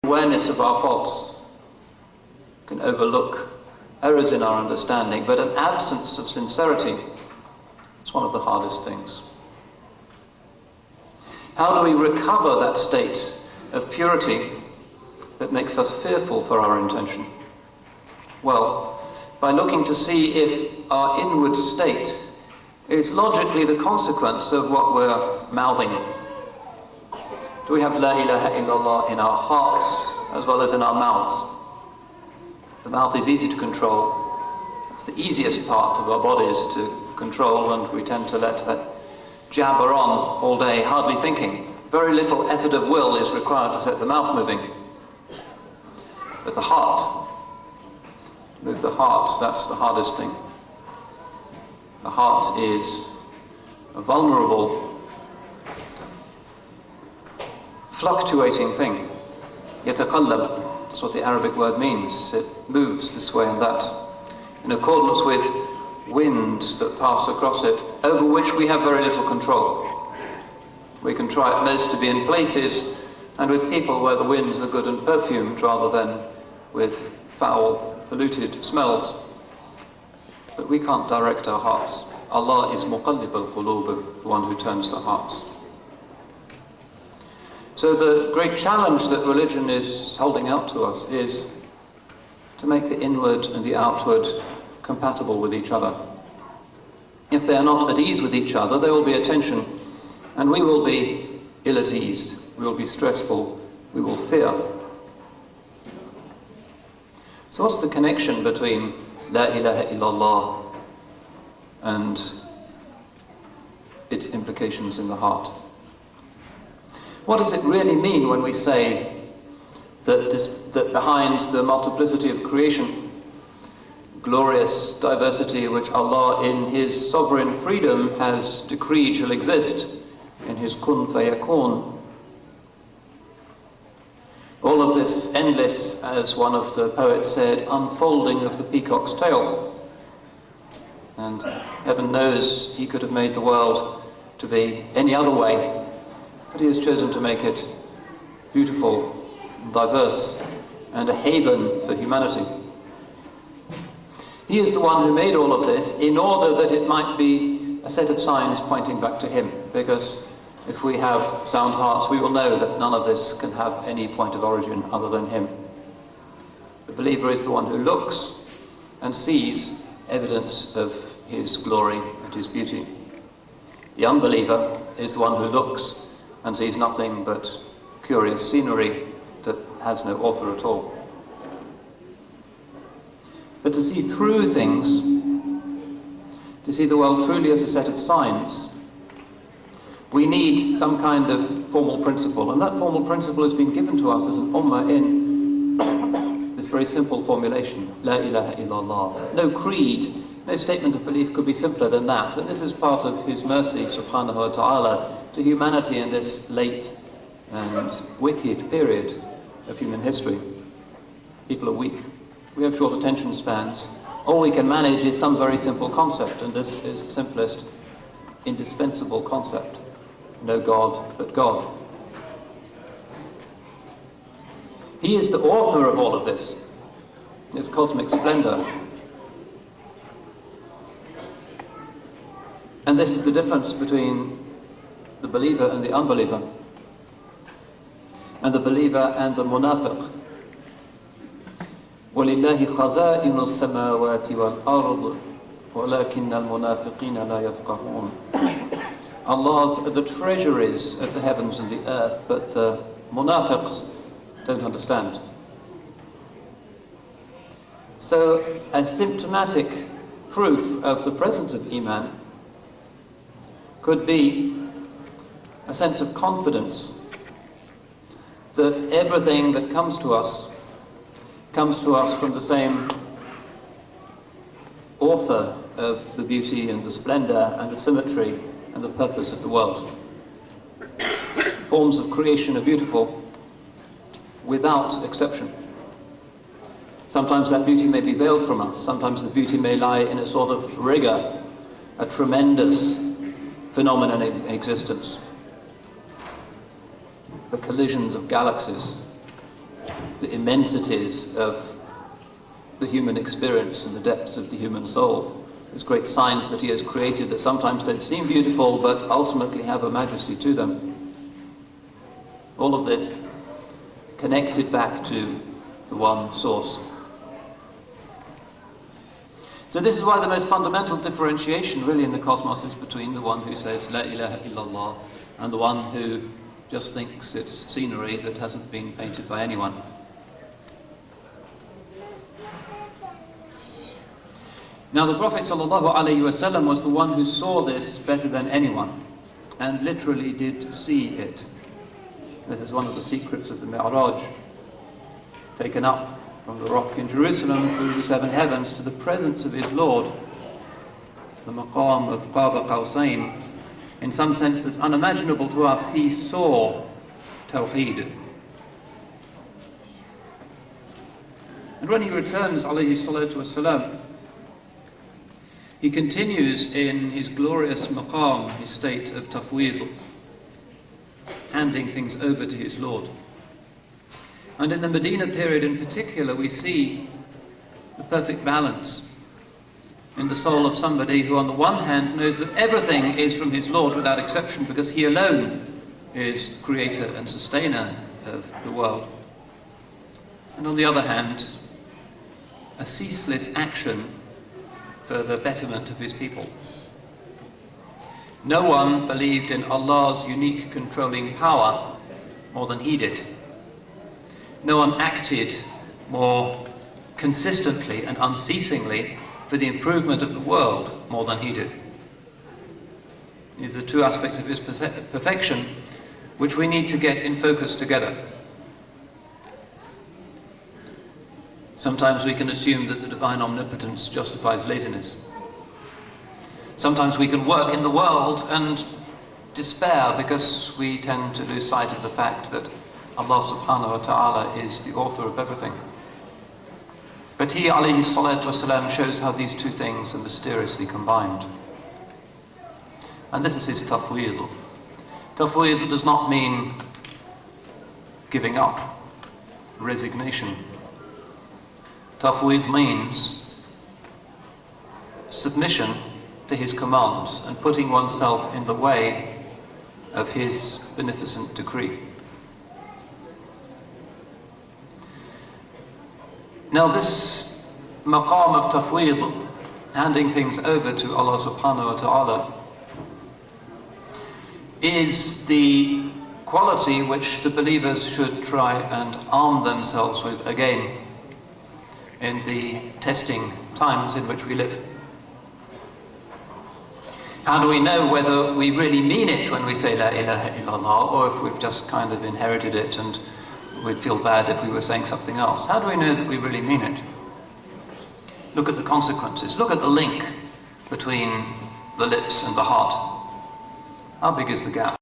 Awareness of our faults can overlook errors in our understanding, but an absence of sincerity is one of the hardest things. How do we recover that state of purity that makes us fearful for our intention? Well, by looking to see if our inward state is logically the consequence of what we're mouthing. Do we have La ilaha illallah in our hearts as well as in our mouths? The mouth is easy to control. It's the easiest part of our bodies to control, and we tend to let that jabber on all day, hardly thinking. Very little effort of will is required to set the mouth moving. But the heart, move the heart, that's the hardest thing. The heart is a vulnerable, fluctuating thing. يتقلب, that's what the Arabic word means. It moves this way and that, in accordance with winds that pass across it, over which we have very little control. We can try at most to be in places and with people where the winds are good and perfumed, rather than with foul, polluted smells. But we can't direct our hearts. Allah is muqallib al-qulub, the one who turns the hearts. So the great challenge that religion is holding out to us is to make the inward and the outward compatible with each other. If they are not at ease with each other, there will be a tension, and we will be ill at ease, we will be stressful, we will fear. So what's the connection between La ilaha illallah and its implications in the heart? What does it really mean when we say that behind the multiplicity of creation, glorious diversity which Allah in His sovereign freedom has decreed shall exist in His kun fayakun, all of this endless, as one of the poets said, unfolding of the peacock's tail. And heaven knows He could have made the world to be any other way, but He has chosen to make it beautiful and diverse and a haven for humanity. He is the one who made all of this in order that it might be a set of signs pointing back to Him, because if we have sound hearts, we will know that none of this can have any point of origin other than Him. The believer is the one who looks and sees evidence of His glory and His beauty. The unbeliever is the one who looks and sees nothing but curious scenery that has no author at all. But to see through things, to see the world truly as a set of signs, we need some kind of formal principle, and that formal principle has been given to us as an ummah in this very simple formulation, La ilaha illallah. No creed, no statement of belief could be simpler than that, and this is part of His mercy, subhanahu wa ta'ala, to humanity in this late and wicked period of human history. People are weak. We have short attention spans. All we can manage is some very simple concept, and this is the simplest, indispensable concept. No God but God. He is the author of all of this cosmic splendor. And this is the difference between the believer and the unbeliever, and the believer and the munafiq. وَلِلَّهِ خَزَائِنُ السَّمَاوَاتِ وَالْأَرْضِ وَلَكِنَّ الْمُنَافِقِينَ لَا يَفْقَهُونَ. Allah's are the treasuries of the heavens and the earth, but the munafiqs don't understand. So, a symptomatic proof of the presence of Iman could be a sense of confidence that everything that comes to us from the same author of the beauty and the splendor and the symmetry and the purpose of the world. Forms of creation are beautiful without exception. Sometimes that beauty may be veiled from us. Sometimes the beauty may lie in a sort of rigor, a tremendous phenomenon in existence. The collisions of galaxies, the immensities of the human experience and the depths of the human soul. Those great signs that he has created that sometimes don't seem beautiful but ultimately have a majesty to them. All of this connected back to the one source. So this is why the most fundamental differentiation really in the cosmos is between the one who says La ilaha illallah and the one who just thinks it's scenery that hasn't been painted by anyone. Now the Prophet ﷺ was the one who saw this better than anyone and literally did see it. This is one of the secrets of the Mi'raj, taken up from the rock in Jerusalem through the seven heavens to the presence of his Lord, the maqam of Qaba Qawsayn. In some sense that's unimaginable to us, he saw Tawheed. And when he returns, alayhi salatu wassalam, he continues in his glorious maqam, his state of tafweed, handing things over to his Lord. And in the Medina period in particular, we see the perfect balance in the soul of somebody who on the one hand knows that everything is from his Lord without exception because he alone is creator and sustainer of the world. And on the other hand, a ceaseless action for the betterment of his people. No one believed in Allah's unique controlling power more than he did. No one acted more consistently and unceasingly for the improvement of the world more than he did. These are two aspects of his perfection which we need to get in focus together. Sometimes we can assume that the divine omnipotence justifies laziness. Sometimes we can work in the world and despair because we tend to lose sight of the fact that Allah subhanahu wa ta'ala is the author of everything. But he, alayhi salatu wasalam, shows how these two things are mysteriously combined. And this is his tafweed. Tafweed does not mean giving up, resignation. Tafweed means submission to his commands and putting oneself in the way of his beneficent decree. Now this maqam of tafweed, handing things over to Allah subhanahu wa ta'ala, is the quality which the believers should try and arm themselves with again in the testing times in which we live. How do we know whether we really mean it when we say La ilaha illallah, or if we've just kind of inherited it and we'd feel bad if we were saying something else? How do we know that we really mean it? Look at the consequences. Look at the link between the lips and the heart. How big is the gap?